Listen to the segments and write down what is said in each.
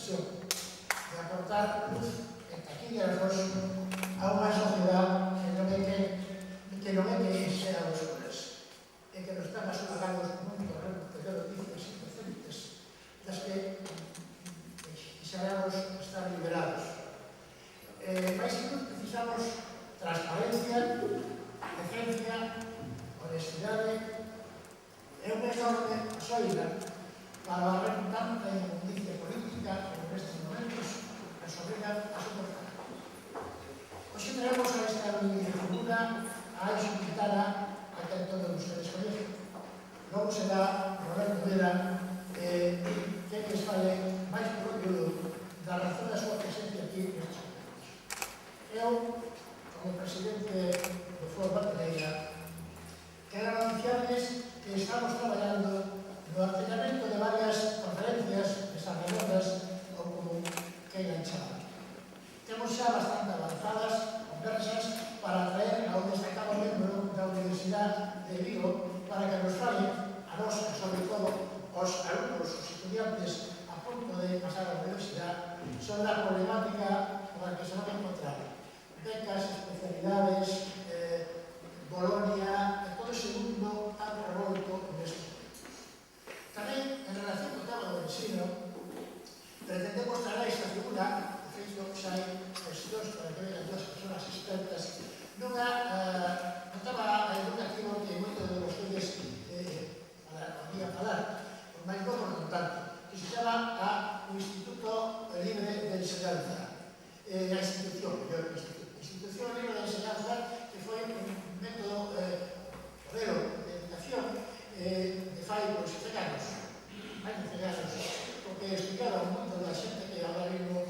ocasión de aportar luz en taquillas a unha sociedade que non é que sea os cores, é que nos están asolagados moito de noticias indecentes das que quixéramos estar liberados. Mais que precisamos transparencia, decencia, honestidade e unha enorme soida para barrer tanta inmundicia política que nestes momentos nos obrigan a soportar. Hoxe traemos a esta figura a Anxo Quintana, a quen todos ustedes conhecen. Logo será Roberto Vera quen les fale máis por orgullo da razón da súa presencia aquí nestes momentos. Eu, como presidente do Foro Bateneira, quero anunciarles que estamos traballando no artellamento de varias conferencias, mesas redondas ou como queiran chamar. Temos xa bastante avanzadas conversas para traer a un destacado membro da Universidade de Vigo para que nos fale a nós, e sobre todo aos alumnos, os estudiantes a punto de pasar a universidade, sobre a problemática con a que se van a encontrar. Becas, especialidades, Bolonia, e todo ese mundo tan revolto neste momento. Tamén, en relación co tema do ensino, pretendemos traer esta figura, de feito, xa hai cuestións para que vean dúas persoas expertas, nun tema educativo que moito de vostedes podían falar, máis non tanto, que se chama o Instituto Libre de Enseñanza, a institución libre de enseñanza, que foi un método modelo de educación de fai por 7 anos, máis de 7 anos, porque estudiaron moito da xente que agora mismo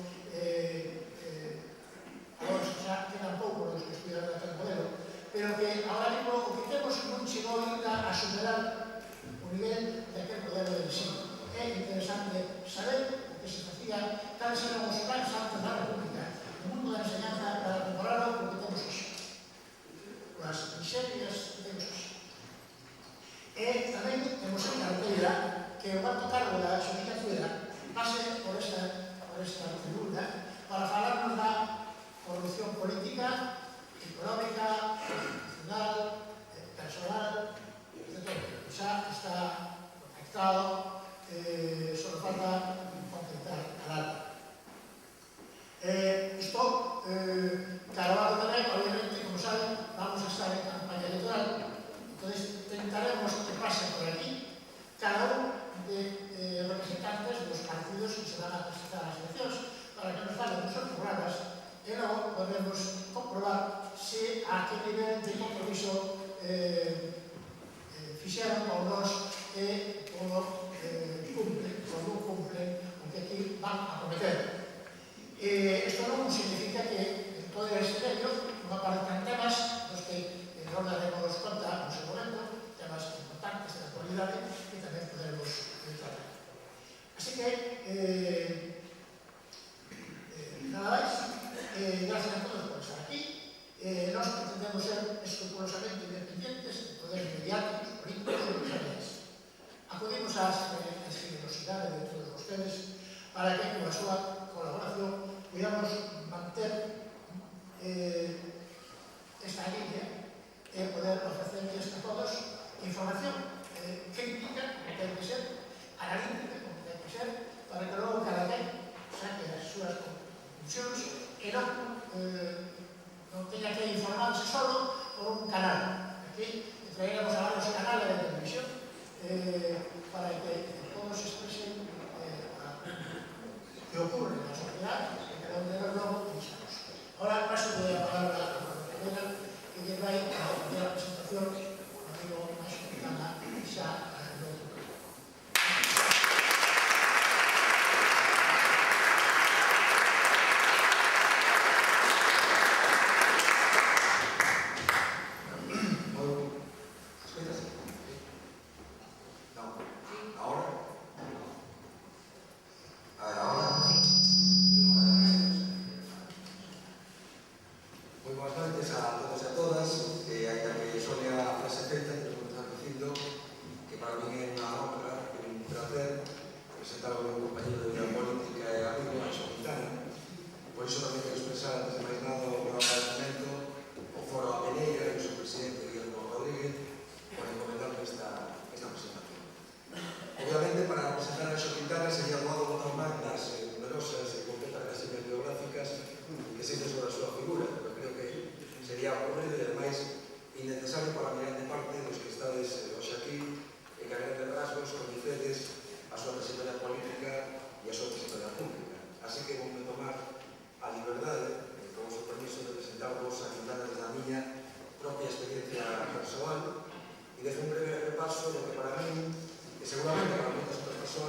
agora xa quedan pouco os que estudiaron aquel modelo, pero que agora mismo o que temos non chegou ainda a superar o nivel de aquel modelo de ensino. É interesante saber o que se facía, cales eran os plans antes da República, o mundo da enseñanza para compararlo con o que temos hoxe, as miserias que temos hoxe. E tamén temos en carteira que o alto cargo da xudicatura pase por esta tribuna para falarnos da corrupción política, económica, institucional, personal, etc. Xa está conectado, só falta completar a data. Isto, cargado tamén, obviamente, como saben, vamos a estar en campaña electoral, entón intentaremos que pase por aquí cada un de representantes dos partidos que se van a presentar as eleccións para que nos falen dos seus programas e logo podemos comprobar se a que nivel de compromiso fixeron con nós e como cumplen ou non cumplen o que aquí van a prometer. Isto non significa que en todo este medio non aparezcan temas dos que non daremos conta no seu momento, temas importantes de actualidade que tamén podemos tratar. Así que, nada máis, gracias a todos por estar aquí. Nós pretendemos ser escrupulosamente independientes de poderes mediáticos, políticos e empresariais. Acudimos á generosidade de todos vostedes para que, con a súa colaboración, podamos manter esta línea e poder ofrecerles a todos información crítica, como ten que ser, analítica, como ten que ser, para que logo cada quen saque as súas conclusións e non teña que informarse solo por un canal. Aquí traeremos a varios canales de televisión para que todos expresen que ocurre na sociedade e que cada un de nós logo pensamos. Ahora paso de a palabra a Roberto, que lle vai a fazer a presentación do amigo Anxo Quintana xa no outro. ¿Ahora?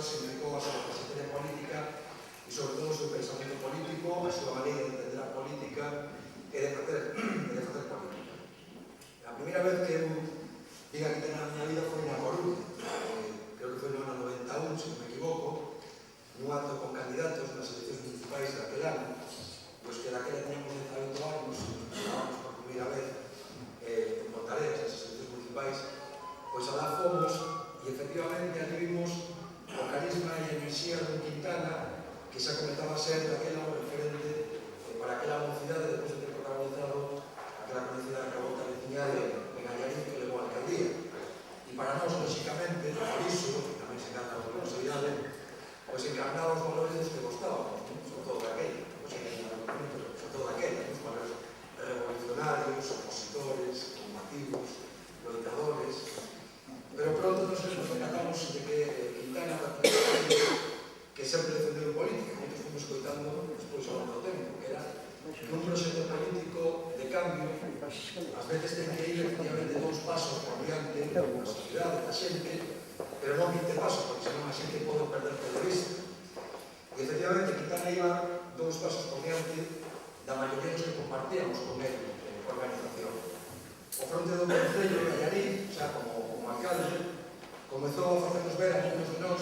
significou a súa trayectoria política e, sobre todo, o seu pensamento político, a súa maneira de entender a política e de facer política. A primeira vez que eu vim a Quintana na miña vida foi na Coruña, creo que foi no ano 91, se non me equivoco, nun acto con candidatos nas eleccións municipais daquel ano, pois que daquela teníamos 18 anos, estábamos por primeira vez en Pontareas, nas eleccións municipais, pois alá fomos e efectivamente ali vimos o carisma e a enerxía de Quintana que xa comenzaba a ser daquela un referente para aquela mocidade depois de ter protagonizado aquela conocida revolta veciñal en Allariz que levou a alcaldía. E para nós, lóxicamente, por iso, tamén se encanta a responsabilidade, pois encarnaba os valores dos que gostábamos, sobre todo daquela, sobre todo daquela, os valores revolucionarios, opositores, combativos, loitadores. Pero pronto nos percatamos de que Quintana que sempre defendeu política, como que fomos coitando despois ao longo do tempo, que era que un proxecto político de cambio ás veces ten que ir efectivamente 2 pasos por diante da sociedade, da xente, pero non 20 pasos, porque senón a xente pode perder todo vista. E efectivamente Quintana iba 2 pasos por diante da maioría dos que compartíamos con ele, organización. O fronte do Concello de Allariz, xa como alcalde, comezou a facernos ver a muitos de nós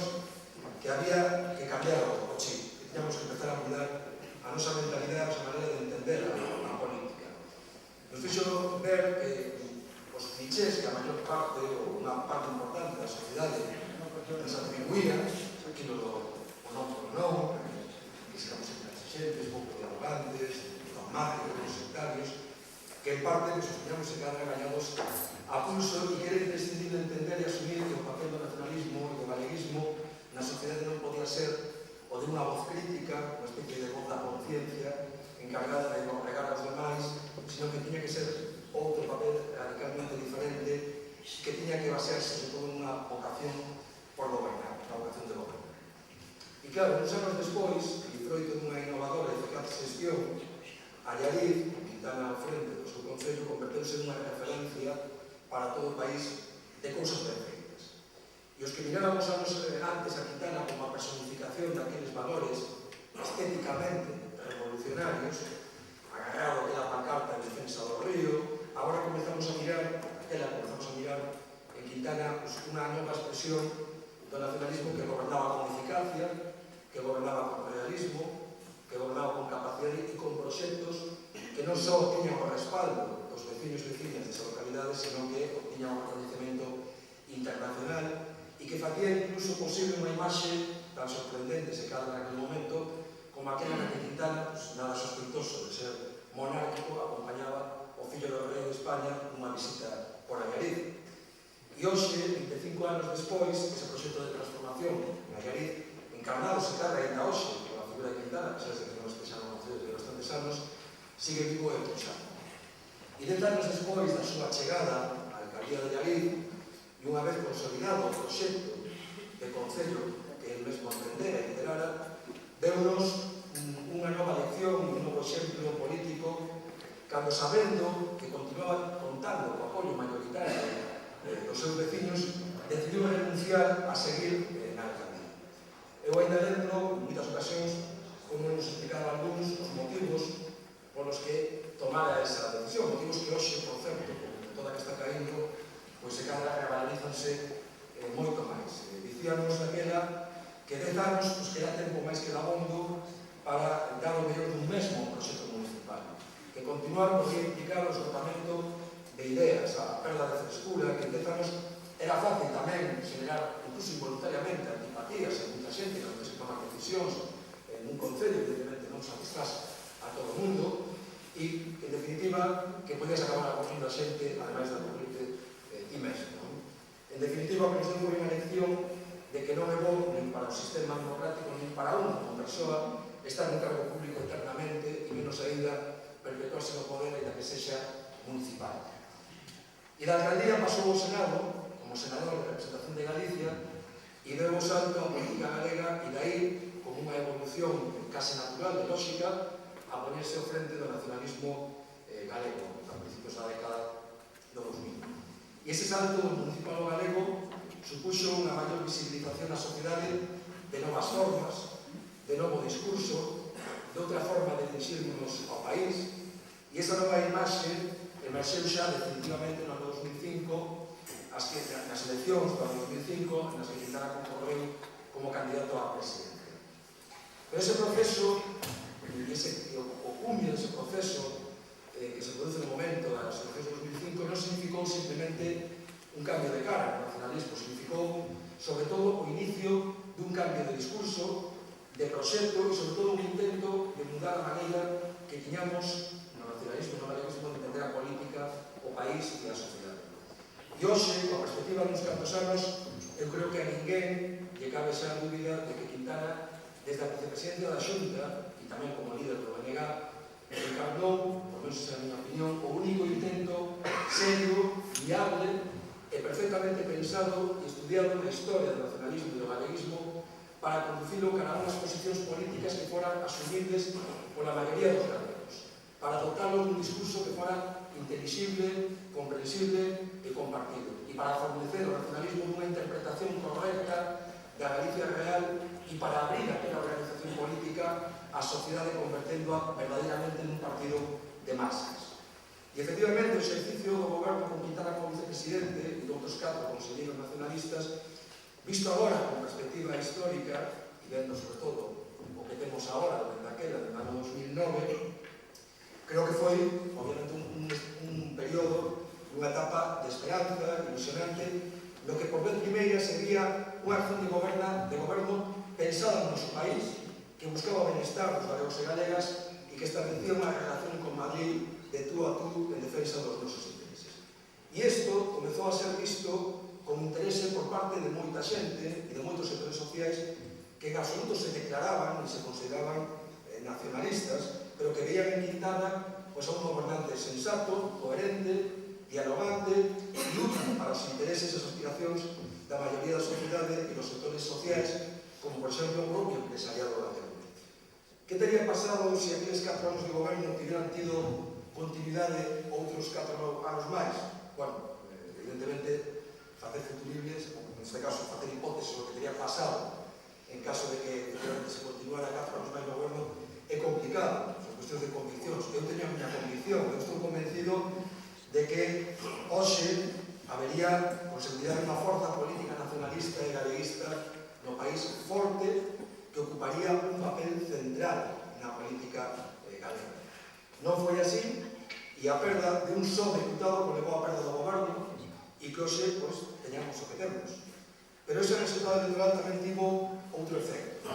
que había que cambiar o chip, que teníamos que empezar a mudar a nosa mentalidade, a nosa maneira de entender a política. Nos fixo ver que os clichés que a maior parte, ou unha parte importante da sociedade nos atribuía, aquilo do non por non, que seramos intransigentes, pouco dialogantes, dogmáticos, sectarios, que en parte nos teníamos que quedar engañados a pulso e que era imprescindible entender e asumir que o papel do nacionalismo e do galeguismo na sociedade non podía ser o de unha voz crítica, unha especie de voz da conciencia encargada de congregar aos demais, sino que tiña que ser outro papel radicalmente diferente que tiña que basearse sobre todo nunha vocación por gobernar, unha vocación de gobernar. E claro, uns anos despois, e froito dunha innovadora e eficaz xestión, Allariz, Quintana ao frente do seu concello, converteuse nunha referencia para todo o país de cousas ben feitas. E os que miráramos anos antes a Quintana como a personificación daqueles valores estéticamente revolucionarios, agarrado aquela pancarta en defensa do río, agora comezamos a mirar en Quintana unha nova expresión do nacionalismo que gobernaba con eficacia, que gobernaba con realismo, que gobernaba con capacidade e con proxectos que non só tiñan o respaldo dos veciños e veciñas desa localidade, senón que tiñan un reconhecemento internacional e que facía incluso posible unha imaxe tan sorprendente se cadra naquele momento como aquela na que Quintana, nada sospeitoso de ser monárquico, acompañaba o fillo do rei de España nunha visita por Allariz. E hoxe, 25 anos despois, ese proxecto de transformación en Allariz, encarnado se cadra ainda hoxe pola figura de Quintana, que xa se que non expresaron de bastantes anos, sigue vivo e pulsando. E 10 anos despois da súa chegada á alcaldía de Allariz, e unha vez consolidado o proxecto de concello que el mesmo emprendera e liderara, deu-nos unha nova lección e un novo exemplo político cando, sabendo que continuaba contando co apoio mayoritario dos seus veciños, decidiu renunciar a seguir na alcaldía. Eu ainda lembro, en muitas ocasións, como nos explicaba algúns os motivos polos que tomara esa decisión, motivos que hoxe, por certo, con toda que está caíndo, pois se cadra revalorizanse moito máis. Dicíamos daquela que 10 anos pois, que era tempo máis que dabondo para dar o mellor dun mesmo proxecto municipal, que continuar podía implicar o esgotamento de ideas, a perda de frescura, que en 10 anos era fácil tamén generar, incluso involuntariamente, antipatías en moita xente, cando se toman decisións en un concello, evidentemente non satisfaz a todo o mundo, e, en definitiva, que podías acabar aburrindo a xente, ademais de aburrirte ti mesmo. En definitiva, que nos deu unha lección de que non é bo nin para o sistema democrático, nin para unha persoa estar nun cargo público eternamente, e menos ainda perpetuarse no poder ainda que sexa municipal. E da alcaldía pasou ao Senado, como senador de representación de Galicia, e deu o salto á política galega, e dai, como unha evolución case natural e lógica, a ponerse ao frente do nacionalismo galego, a principios da década do 2000. E ese salto do municipal galego supuxo unha maior visibilización na sociedade de novas formas, de novo discurso, de outra forma de dirixirnos ao país, e esa nova imaxe emerxeu xa definitivamente no ano 2005, nas eleccións do ano 2005, nas que Quintana concorreu como candidato a presidente. Pero ese proceso, o cumio dese proceso que se produce no momento das eleccións de 2005 non significou simplemente un cambio de cara no nacionalismo, significou sobre todo o inicio dun cambio de discurso, de proxecto e sobre todo un intento de mudar a maneira que tiñamos no nacionalismo e no galeguismo de entender a política, o país e a sociedade. E hoxe, coa perspectiva de uns cantos anos, eu creo que a ninguén lle cabe xa a dúbida de que Quintana, desde a vicepresidencia da Xunta e tamén como líder do BNG, encarnou, por menos esa é a minha opinión, o único intento serio, viable e perfectamente pensado e estudiado na historia do nacionalismo e do galeguismo para conducilo cara a unhas posicións políticas que foran asumibles pola maioría dos galegos, para dotalo dun discurso que fora intelixible, comprensible e compartido, e para fornecer o nacionalismo dunha interpretación correcta da Galicia real e para abrir aquela organización política á sociedade convertendo-a verdadeiramente nun partido de masas. E, efectivamente, o exercicio do goberno con Quintana como vicepresidente e de outros 4 conselleiros nacionalistas, visto agora con perspectiva histórica, e vendo, sobre todo, o que temos agora, desde aquela, do ano 2009, creo que foi, obviamente, un período, unha etapa de esperanza, ilusionante, no que por vez primeira sería unha acción de goberno pensada no noso país, que buscaba o benestar dos galegos e galegas e que establecía unha relación con Madrid de tú a tú en defensa dos nosos intereses. E isto comezou a ser visto con interese por parte de moita xente e de moitos sectores sociais que en absoluto se declaraban e se consideraban nacionalistas, pero que veían en Quintana a un gobernante sensato, coherente, dialogante e útil para os intereses e as aspiracións da maioría da sociedade e dos sectores sociais, como, por exemplo, o propio empresariado galego. Que teria pasado se aqueles 4 anos de goberno tiveran tido continuidade outros 4 anos máis? Bueno, evidentemente, facer futuribles, neste caso, facer hipótesis do que teria pasado en caso de que se continuara 4 anos máis no goberno é complicado, son cuestións de conviccións. Eu teño a miña convicción, eu estou convencido de que hoxe habería, con seguridade, unha forza política nacionalista e galeguista no país forte que ocuparía un papel central na política galega. Non foi así, e a perda de un só deputado levou a perda do goberno e que hoxe teñamos o que temos. Pero ese resultado electoral tamén tivo outro efecto.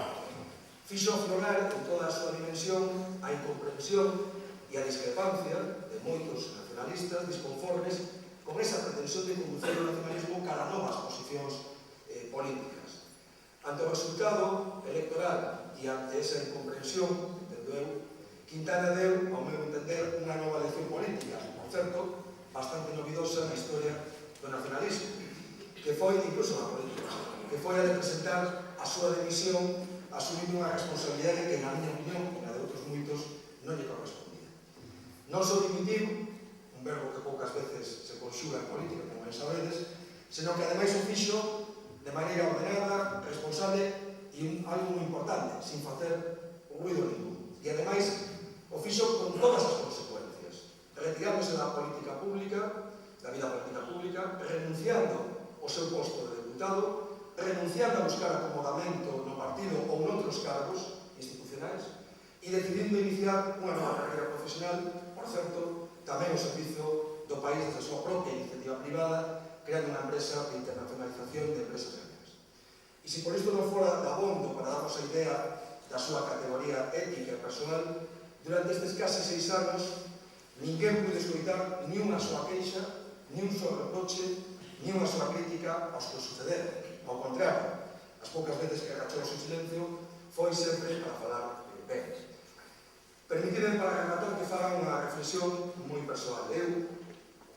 Fixo aflorar en toda a súa dimensión a incomprensión e a discrepancia de moitos nacionalistas disconformes con esa pretensión de conducir o nacionalismo cara a novas posicións políticas. Ante o resultado electoral e ante esa incomprensión, entendo eu, Quintana deu, ao meu entender, unha nova lección política, por certo, bastante novidosa na historia do nacionalismo, que foi, incluso na política, que foi a de presentar a súa dimisión asumindo unha responsabilidade que, na miña opinión, e na de outros moitos, non lle correspondía. Non só dimitir, un verbo que poucas veces se conxuga en política, como ben sabedes, senón que ademais o fixo de maneira ordenada, responsable e algo moi importante, sin facer ruido ningún. E ademais o fixo con todas as consecuencias, retirándose da política pública, da vida política pública, renunciando ao seu posto de deputado, renunciando a buscar acomodamento no partido ou noutros cargos institucionais e decidindo iniciar unha nova carreira profesional, por certo, tamén ao servizo do país desde a súa propia iniciativa privada, creando unha empresa de internacionalización de empresas galegas. E se por isto non fora de abondo para darnos a idea da súa categoría ética e personal, durante estes case 6 anos ninguén pude escoitar ni unha súa queixa, ni un só reproche, ni unha súa crítica aos que sucederon. Ao contrario, as poucas veces que agachou o seu silencio foi sempre para falar ben. Permitidme para rematar que faga unha reflexión moi persoal. Eu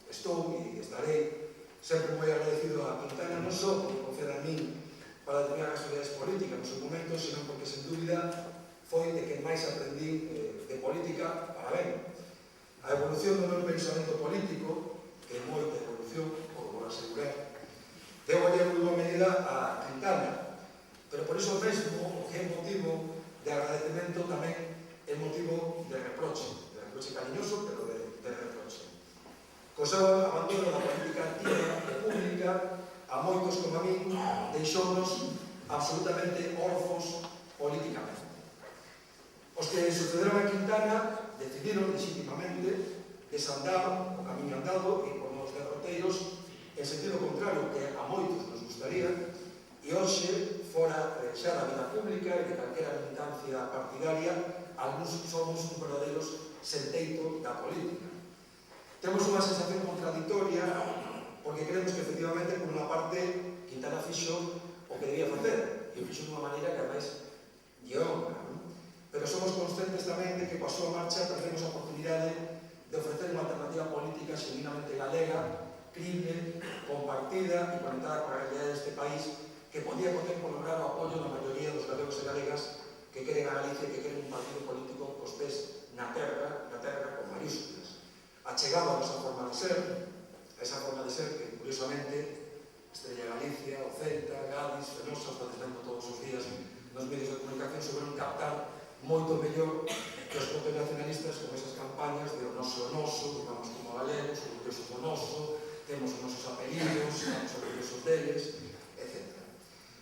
estou e estarei sempre moi agradecido a Quintana, non só porque conceda a min para determinar as realidades políticas no seu momento, senón porque, sen dúbida, foi de que máis aprendí de política para ben. A evolución do meu pensamento político, que é moita evolución, por vos asegurar, debo lle moi boa medida a Quintana, pero por iso mesmo momento tamén é motivo de reproche cariñoso, pero de reproche. Co seu abandono da política activa e pública, a moitos como a min, deixounos absolutamente orfos políticamente. Os que sucederon a Quintana decidiron legítimamente desandar o camiño andado e por nos derroteiros en sentido contrario que a moitos nos gustaría, e hoxe, fora xa da vida pública e de calquera militancia partidaria, algúns somos uns verdadeiros senteito da política. Temos unha sensación contradictoria porque creemos que efectivamente por unha parte Quintana fixo o que debía facer e o fixo dunha maneira que ademais lle honra, pero somos conscientes tamén de que coa súa marcha perdemos a oportunidade de ofrecer unha alternativa política genuinamente galega, crible, compartida e conectada con a realidade deste país que podía con tempo lograr o apoio da maioría dos galegos e galegas que queren a Galicia e que queren un partido político cos pés na terra con mayúsculas. Achegado a nosa forma de ser, a esa forma de ser que, curiosamente, Estrella Galicia, o Celta, Gadis, Fenosa, está dizendo todos os días nos medios de comunicación sobre un captar moito mellor que os propios nacionalistas con esas campañas de o noso, digamos como galegos, orgullosos do noso, temos os nosos apelidos, estamos orgullosos deles, etc.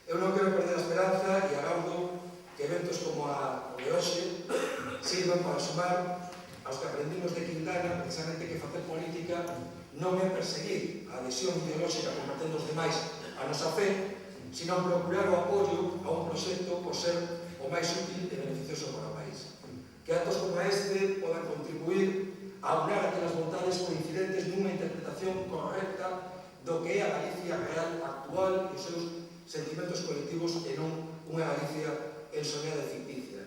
Eu non quero perder a esperanza e agardo que eventos como o de hoxe sirvan para sumar aos que aprendimos de Quintana precisamente que facer política non é perseguir a adhesión ideolóxica convertendo os demais a nosa fe, sino procurar o apoio a un proxecto por ser o máis útil e beneficioso para o país. Que actos como este podan contribuir a aunar aquelas vontades coincidentes nunha interpretación correcta do que é a Galicia real actual e os seus sentimentos colectivos e non unha Galicia ensoñada e ficticia.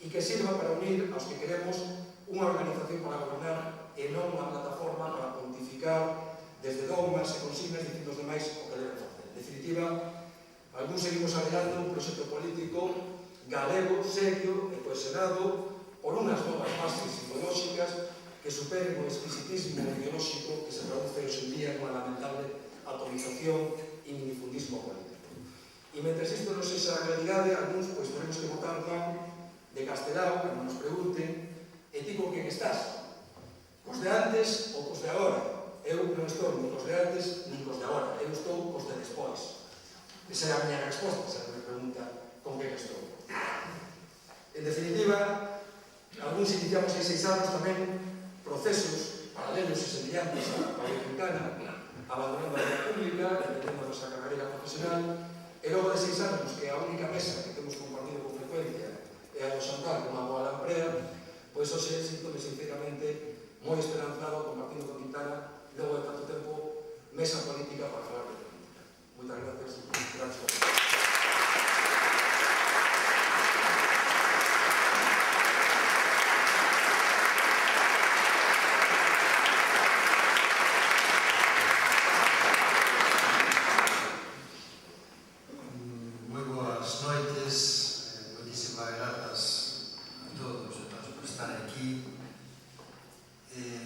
E que sirva para unir aos que queremos unha organización para gobernar e non unha plataforma para pontificar desde dogmas e consignas dicindo os demais o que deben facer. En definitiva, algúns seguimos adelante un proxecto político galego, serio e cohesionado por unhas novas bases ideolóxicas que superen o exquisitismo ideolóxico que se traduce hoxe en día nunha lamentable atomización e minifundismo político. E mentre isto non sexa a realidade, algúns teremos que votar non de Castelao, cando nos pregunten e ti con quen estás? Cos de antes ou cos de agora? Eu non estou nin cos de antes nin cos de agora, eu estou cos de despois. Esa é a miña resposta, se me pregunta con quen estou. En definitiva, algúns iniciamos hai 6 anos tamén procesos paralelos e semellantes a Pablo Quintana, abandonando a vida pública, emprendendo a nosa carreira profesional, e logo de 6 anos que a única mesa que temos compartido con frecuencia é a do xantar con a boa lamprea, pois hoxe sinto-me sinceramente moi esperanzado compartindo con Quintana logo de tanto tempo mesa política para falar de política. Moitas gracias. Moi boas noites, moitísimas grazas a todos e todas por estar aquí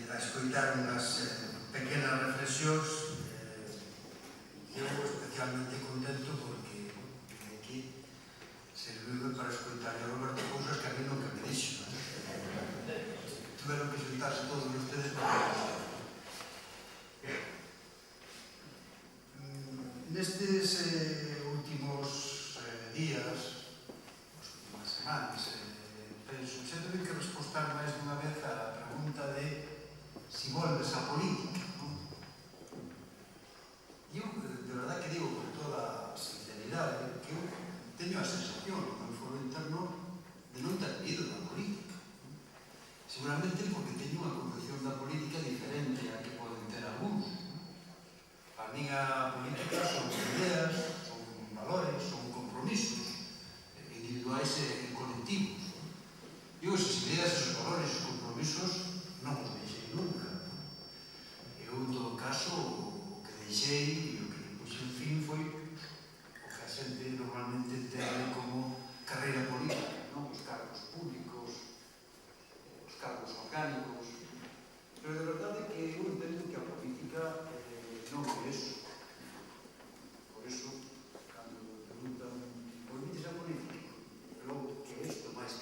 a escoitar unhas pequenas reflexións. Eu especialmente contento porque aquí serviu para escoitar a Roberto cousas que a mí nunca me dixo. Tuveron que sentarse todos ustedes para nestes últimos días, as últimas semanas, penso, xa tuve que respostar máis dunha vez a pregunta de si volves á política, non? Eu, de verdad que digo con toda sinceridade, que eu teño a sensación no meu foro interno de non ter ido na política. Seguramente porque teño unha concepción da política diferente a que poden ter algúns. A miña política son ideas, son valores, son compromisos individuais e colectivos. Eu esas ideas, esos valores, esos compromisos non os deixei nunca. Eu, en todo caso, o que deixei e o que lle puxen fin foi o que a xente normalmente ten como carreira política, non? Os cargos públicos, os cargos orgánicos. Pero de verdade que eu entendo que a política non é eso. Por eso, cando me preguntan, ¿volvites a política? Logo, que é isto máis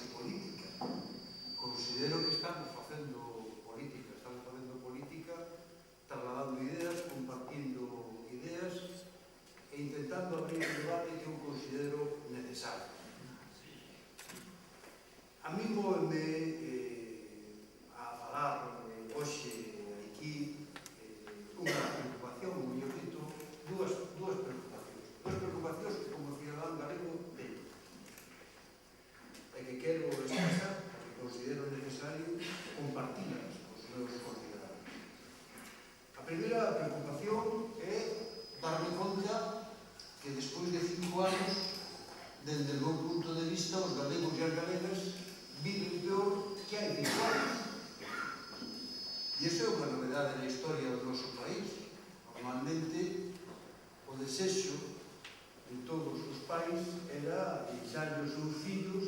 darlle aos seus fillos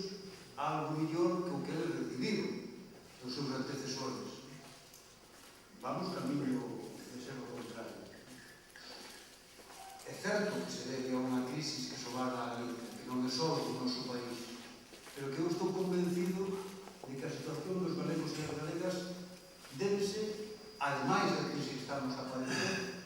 algo mellor que o que eles recibiron dos seus antecesores. Vamos camiño de ser o contrario. É certo que se debe a unha crisis que sobará a Galicia, que non é só do noso país, pero que eu estou convencido de que a situación dos galegos e as galegas débese, ademais da crise que estamos a padecer,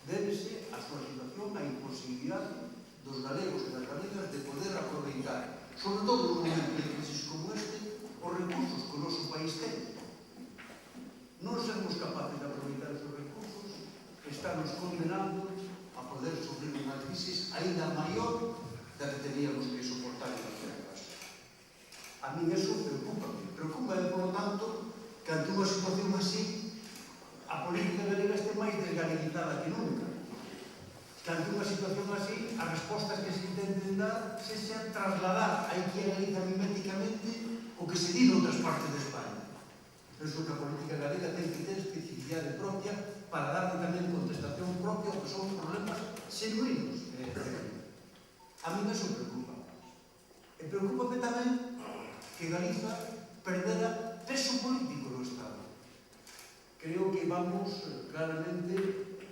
débese a súa situación, a imposibilidade dos galegos e das galegas de poder aproveitar, sobre todo nun momento de crisis como este, os recursos que o noso país ten. Non sermos capaces de aproveitar esos recursos está nos condenando a poder sufrir unha crisis ainda maior da que teníamos que soportar en aquel caso. A mí eso preocupa-me, por lo tanto, que ante unha situación así a política galega este máis desgaleguizada que nunca. Que ante unha situación así, as respostas que se intenten dar se sean trasladar aquí a Galiza miméticamente o que se di noutras partes de España. Penso que a política galega ten que ter especificidade propia para darle tamén contestación propia ao que son problemas xenuínos. A mí eso preocupa. E preocupa tamén que Galiza perdera peso político no Estado. Creo que vamos claramente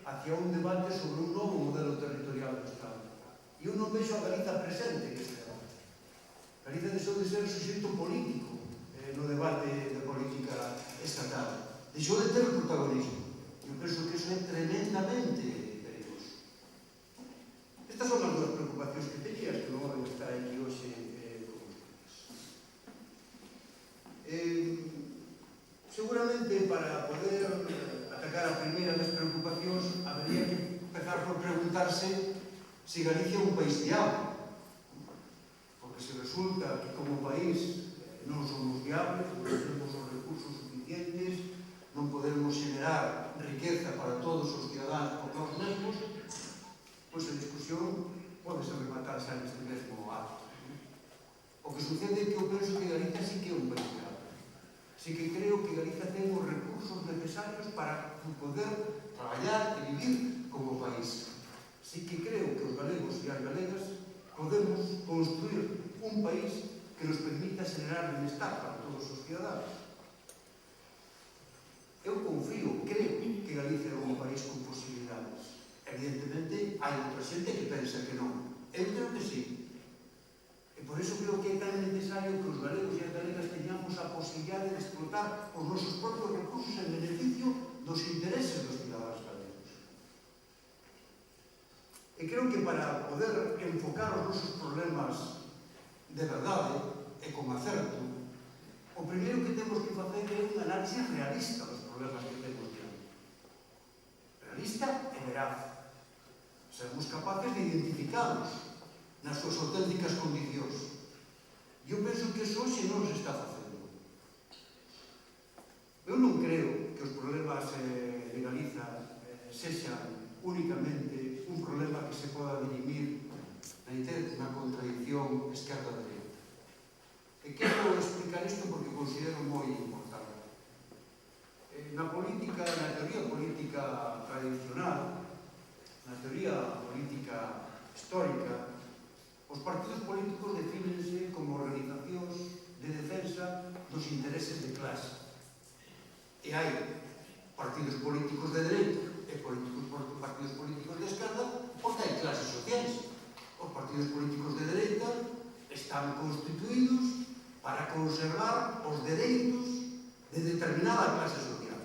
hacia un debate sobre un novo modelo territorial do Estado. E eu non vexo a Galiza presente en este debate. Galiza deixou de ser suxeito político no debate de política estatal. Deixou de ter protagonismo. Eu penso que iso é tremendamente perigoso. Estas son as duas preocupacións que tenías, que non van a estar aquí hoxe con ustedes. Seguramente, para poder atacar a primeira das preocupacións, habería que empezar por preguntarse se Galicia é un país viable. Porque se resulta que como país non somos viables, non temos os recursos suficientes, non podemos generar riqueza para todos os cidadáns por nós mesmos, pois a discusión pode se rematar xa neste mesmo acto. O que sucede é que eu penso que Galicia sí que é un país viable. Sí que creo que Galicia ten os recursos necesarios para poder traballar e vivir como país. Sí que creo que os galegos e as galegas podemos construir un país que nos permita generar benestar para todos os cidadáns. Eu confío, creo que Galicia é un país con posibilidades. Evidentemente, hai outra xente que pensa que non. Eu creo que sí. E por iso creo que é tan necesario que os galegos e as galegas teñamos a posibilidade de explotar os nosos propios recursos en beneficio dos intereses dos cidadáns galegos. E creo que para poder enfocar os nosos problemas de verdade e con acerto, o primeiro que temos que facer é un análisis realista dos problemas que temos diante. Realista e veraz. Sermos capaces de identificarlos nas súas auténticas condicións. Eu penso que iso hoxe non se está facendo. Eu non creo que os problemas de Galiza sexan únicamente un problema que se poda dirimir na contradición esquerda-dereita. E quero explicar isto porque considero moi importante. Na política, na teoría política tradicional, na teoría política histórica, os partidos políticos defínense como organizacións de defensa dos intereses de clase. E hai partidos políticos de dereita e partidos políticos de esquerda porque hai clases sociais. Os partidos políticos de dereita están constituídos para conservar os dereitos de determinada clase social.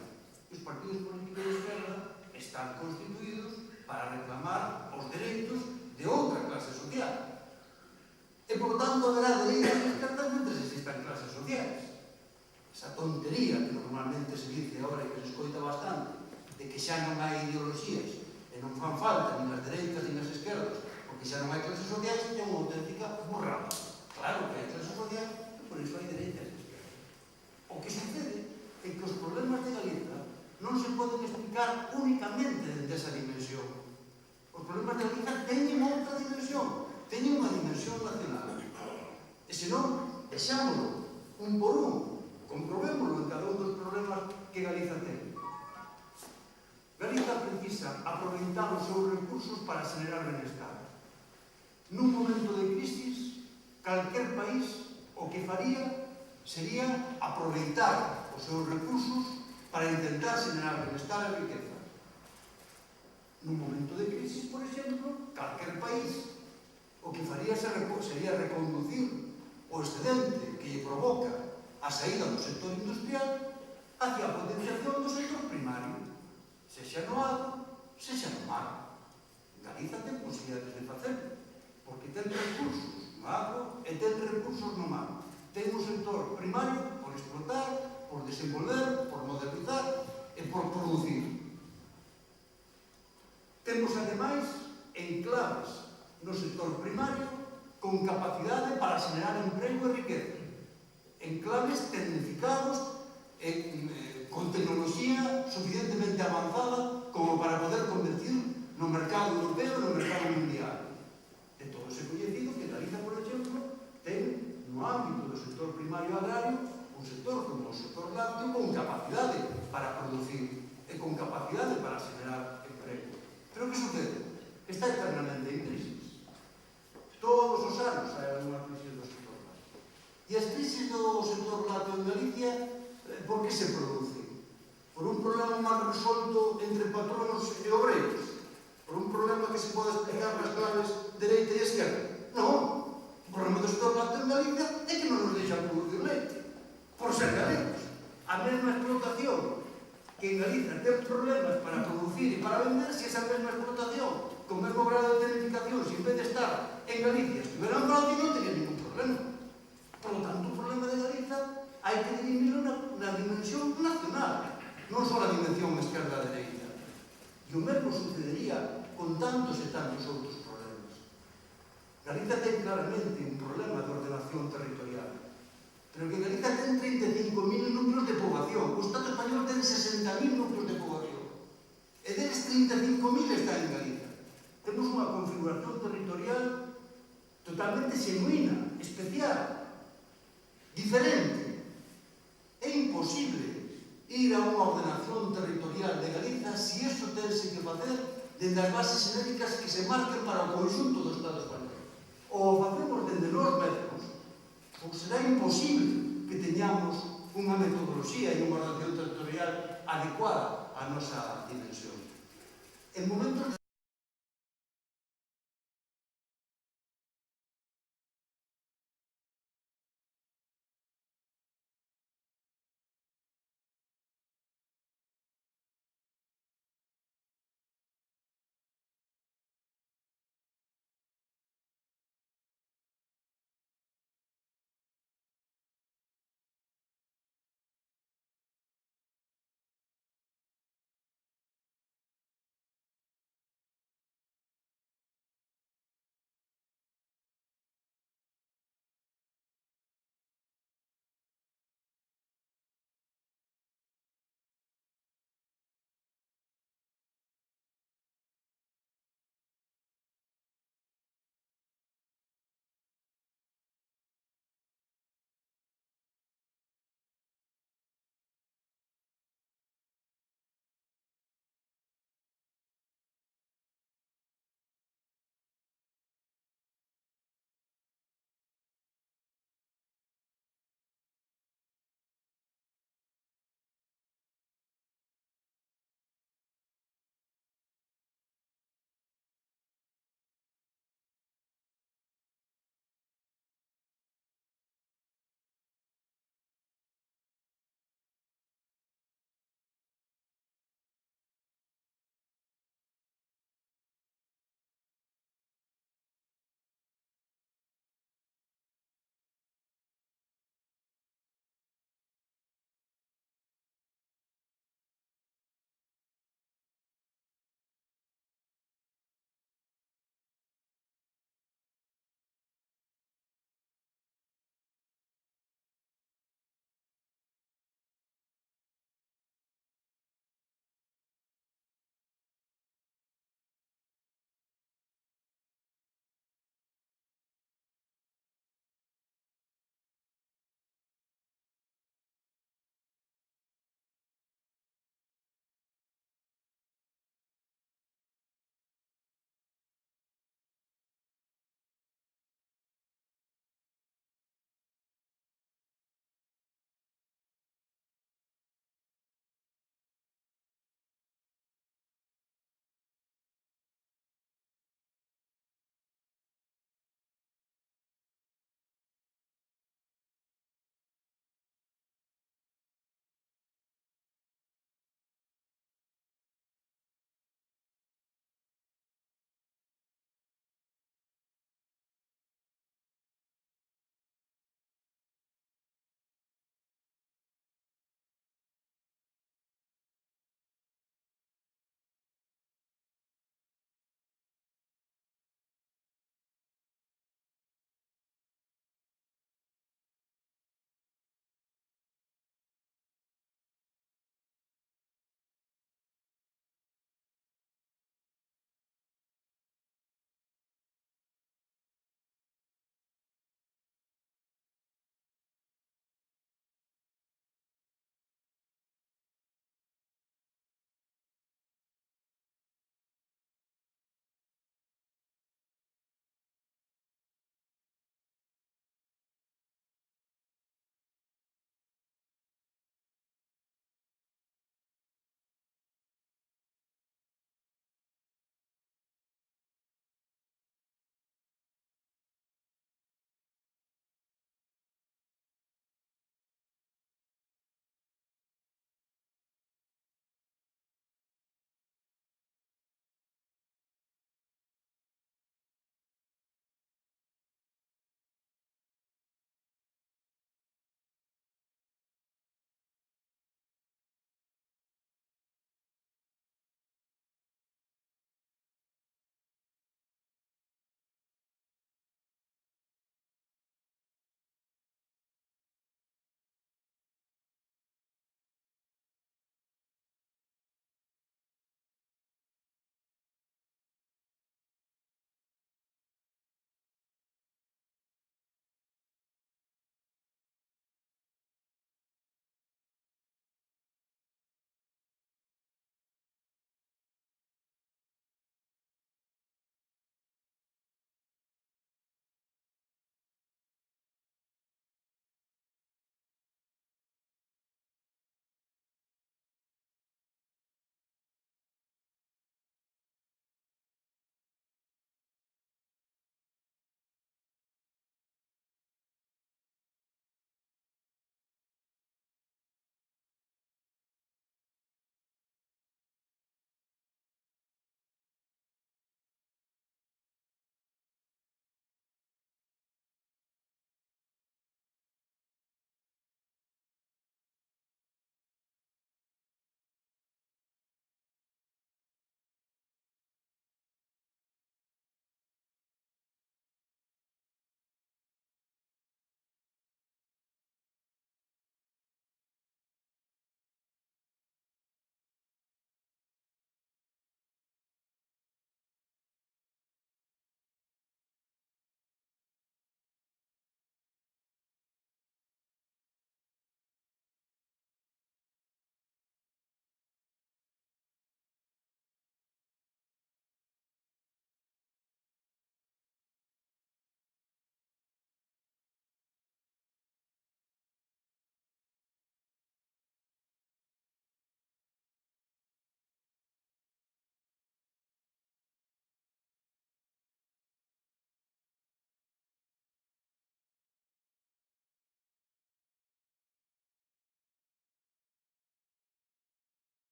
E os partidos políticos de esquerda están constituídos para reclamar os dereitos de outra clase social. E, por tanto, haberá dereitas e esquerdas mentre existan clases sociais. Esa tontería que normalmente se dice agora e que se escoita bastante, de que xa non hai ideoloxías e non fan falta nin as dereitas nin as esquerdas, porque xa non hai clases sociais, é unha auténtica burrada. Claro que hai clases sociais, e por iso hai dereitas e esquerdas. O que sucede é que os problemas de Galiza non se poden explicar únicamente dentro desa dimensión. Os problemas de Galiza teñen outra dimensión, teñen unha dimensión nacional. E senón, deixámoslo un por un, comprobémoslo en cada un dos problemas que Galiza ten. Galiza precisa aproveitar os seus recursos para xenerar benestar. Nun momento de crisis, calquer país o que faría sería aproveitar os seus recursos para intentar generar benestar e riqueza. Nun momento de crisis, por exemplo, calquer país o que faría sería reconducir o excedente que lle provoca a saída do sector industrial hacia a potenciación do sector primario, sexa no agro, sexa no mar. Galiza ten posibilidades de facer, porque ten recursos no agro e ten recursos no mar. Ten un sector primario por explotar, por desenvolver, por modernizar e por producir. Temos, ademais, enclaves no sector primario con capacidade para xenerar emprego e riqueza. Enclaves tecnificados con tecnoloxía suficientemente avanzada como para poder competir no mercado europeo e no mercado mundial. De todo se coñecido que Galiza, por exemplo, ten no ámbito do sector primario agrario un sector como o sector lácteo con capacidade para producir e con capacidade para xenerar emprego. Pero que sucede? Está eternamente en crisis. Todos os anos hai unha crisis do sector lácteo. E as crisis do sector lácteo en Galicia, por que se producen? Por un problema mal resolto entre patronos e obreiros? Por un problema que se pode explicar nas claves dereita e esquerda? Non. O problema do sector lácteo en Galicia é que non nos deixan producir leite. Por ser galegos. A mesma explotación que en Galiza ten problemas para producir e para vender, se esa mesma explotación, con mesmo grado de tecnificación, se en vez de estar en Galicia estuveran fronte, non teria ningún problema. Por lo tanto, o problema de Galiza hai que dirimirlo na dimensión nacional, non só na dimensión esquerda-dereita. E o mesmo sucedería con tantos e tantos outros problemas. Galiza ten claramente un problema de ordenación territorial, pero que Galiza ten 35.000 núcleos de poboación, o Estado español ten 60.000 núcleos de poboación, e deles 35.000 están en Galiza. Temos unha configuración territorial totalmente xenuína, especial, diferente. É imposible ir a unha ordenación territorial de Galiza se iso tense que facer dende as bases xenéricas que se marquen para o conxunto do Estado español. Ou facemos dende nós mesmos, ou será imposible que teñamos unha metodoloxía e unha ordenación territorial adecuada á nosa dimensión. En momentos